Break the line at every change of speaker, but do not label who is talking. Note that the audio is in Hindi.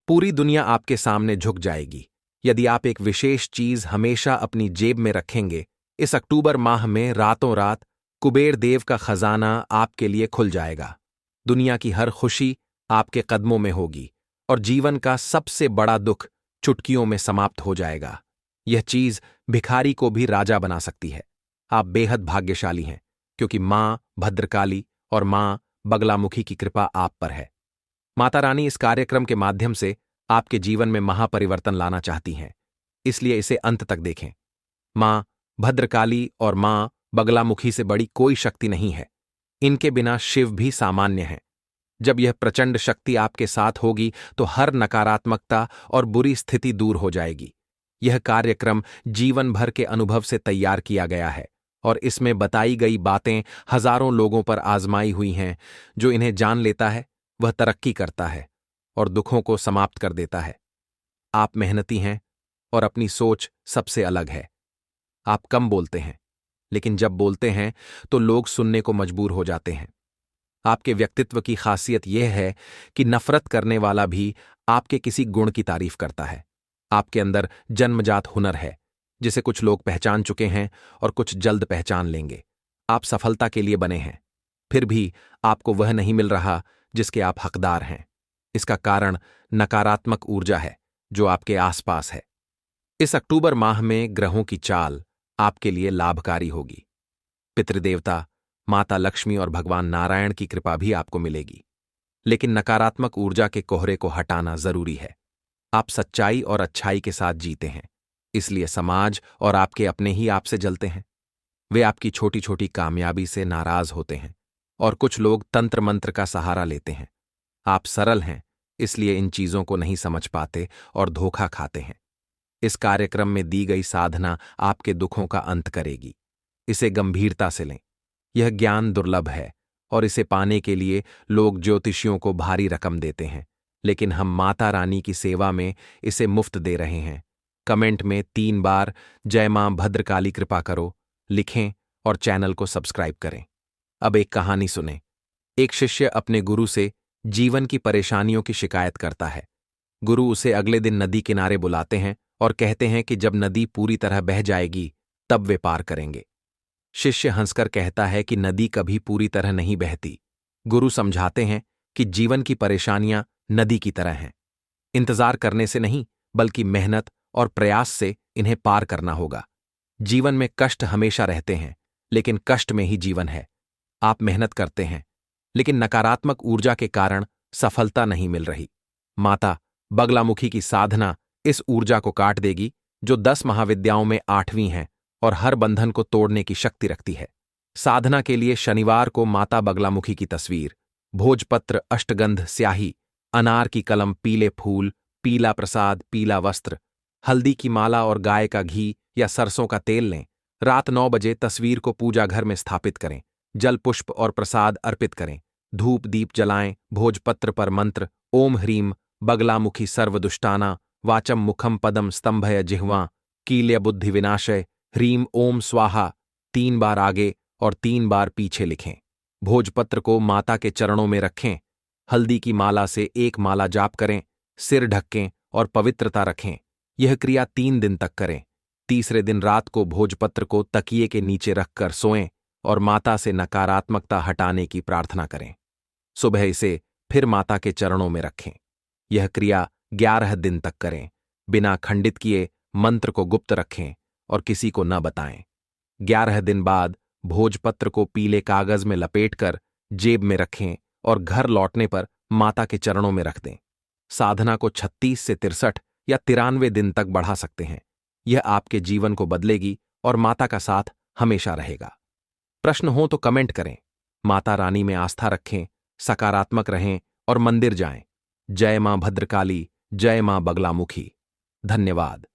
पूरी दुनिया आपके सामने झुक जाएगी यदि आप एक विशेष चीज हमेशा अपनी जेब में रखेंगे। इस अक्टूबर माह में रातों रात कुबेर देव का खजाना आपके लिए खुल जाएगा। दुनिया की हर खुशी आपके कदमों में होगी और जीवन का सबसे बड़ा दुख चुटकियों में समाप्त हो जाएगा। यह चीज भिखारी को भी राजा बना सकती है। आप बेहद भाग्यशाली हैं क्योंकि मां भद्रकाली और मां बगलामुखी की कृपा आप पर है। माता रानी इस कार्यक्रम के माध्यम से आपके जीवन में महापरिवर्तन लाना चाहती हैं, इसलिए इसे अंत तक देखें। मां भद्रकाली और मां बगलामुखी से बड़ी कोई शक्ति नहीं है। इनके बिना शिव भी सामान्य हैं। जब यह प्रचंड शक्ति आपके साथ होगी तो हर नकारात्मकता और बुरी स्थिति दूर हो जाएगी। यह कार्यक्रम जीवन भर के अनुभव से तैयार किया गया है और इसमें बताई गई बातें हजारों लोगों पर आजमाई हुई हैं। जो इन्हें जान लेता है वह तरक्की करता है और दुखों को समाप्त कर देता है। आप मेहनती हैं और अपनी सोच सबसे अलग है। आप कम बोलते हैं, लेकिन जब बोलते हैं तो लोग सुनने को मजबूर हो जाते हैं। आपके व्यक्तित्व की खासियत यह है कि नफरत करने वाला भी आपके किसी गुण की तारीफ करता है। आपके अंदर जन्मजात हुनर है जिसे कुछ लोग पहचान चुके हैं और कुछ जल्द पहचान लेंगे। आप सफलता के लिए बने हैं, फिर भी आपको वह नहीं मिल रहा जिसके आप हकदार हैं। इसका कारण नकारात्मक ऊर्जा है जो आपके आसपास है। इस अक्टूबर माह में ग्रहों की चाल आपके लिए लाभकारी होगी। पितृदेवता, माता लक्ष्मी और भगवान नारायण की कृपा भी आपको मिलेगी, लेकिन नकारात्मक ऊर्जा के कोहरे को हटाना जरूरी है। आप सच्चाई और अच्छाई के साथ जीते हैं, इसलिए समाज और आपके अपने ही आपसे जलते हैं। वे आपकी छोटी छोटी कामयाबी से नाराज होते हैं और कुछ लोग तंत्र मंत्र का सहारा लेते हैं। आप सरल हैं, इसलिए इन चीजों को नहीं समझ पाते और धोखा खाते हैं। इस कार्यक्रम में दी गई साधना आपके दुखों का अंत करेगी। इसे गंभीरता से लें। यह ज्ञान दुर्लभ है और इसे पाने के लिए लोग ज्योतिषियों को भारी रकम देते हैं, लेकिन हम माता रानी की सेवा में इसे मुफ्त दे रहे हैं। कमेंट में 3 बार जय मां भद्रकाली कृपा करो लिखें और चैनल को सब्सक्राइब करें। अब एक कहानी सुनें। एक शिष्य अपने गुरु से जीवन की परेशानियों की शिकायत करता है। गुरु उसे अगले दिन नदी किनारे बुलाते हैं और कहते हैं कि जब नदी पूरी तरह बह जाएगी तब वे पार करेंगे। शिष्य हंसकर कहता है कि नदी कभी पूरी तरह नहीं बहती। गुरु समझाते हैं कि जीवन की परेशानियां नदी की तरह हैं। इंतजार करने से नहीं, बल्कि मेहनत और प्रयास से इन्हें पार करना होगा। जीवन में कष्ट हमेशा रहते हैं, लेकिन कष्ट में ही जीवन है। आप मेहनत करते हैं, लेकिन नकारात्मक ऊर्जा के कारण सफलता नहीं मिल रही। माता बगलामुखी की साधना इस ऊर्जा को काट देगी, जो 10 महाविद्याओं में 8वीं है और हर बंधन को तोड़ने की शक्ति रखती है। साधना के लिए शनिवार को माता बगलामुखी की तस्वीर, भोजपत्र, अष्टगंध, स्याही, अनार की कलम, पीले फूल, पीला प्रसाद, पीला वस्त्र, हल्दी की माला और गाय का घी या सरसों का तेल लें। रात 9 बजे तस्वीर को पूजा घर में स्थापित करें। जल, पुष्प और प्रसाद अर्पित करें। धूप दीप जलाएं। भोजपत्र पर मंत्र ओम ह्रीम बगलामुखी सर्वदुष्टाना वाचम मुखम पदम स्तंभय जिह्वा कील्य बुद्धि विनाशय ह्रीम ओम स्वाहा 3 बार आगे और 3 बार पीछे लिखें। भोजपत्र को माता के चरणों में रखें। हल्दी की माला से 1 माला जाप करें। सिर ढकें और पवित्रता रखें। यह क्रिया 3 दिन तक करें। तीसरे दिन रात को भोजपत्र को तकिए के नीचे रखकर सोएं और माता से नकारात्मकता हटाने की प्रार्थना करें। सुबह इसे फिर माता के चरणों में रखें। यह क्रिया 11 दिन तक करें। बिना खंडित किए मंत्र को गुप्त रखें और किसी को न बताएं। 11 दिन बाद भोजपत्र को पीले कागज में लपेटकर जेब में रखें और घर लौटने पर माता के चरणों में रख दें। साधना को 36 से 63 या 93 दिन तक बढ़ा सकते हैं। यह आपके जीवन को बदलेगी और माता का साथ हमेशा रहेगा। प्रश्न हो तो कमेंट करें। माता रानी में आस्था रखें, सकारात्मक रहें और मंदिर जाएं। जय मां भद्रकाली, जय मां बगलामुखी। धन्यवाद।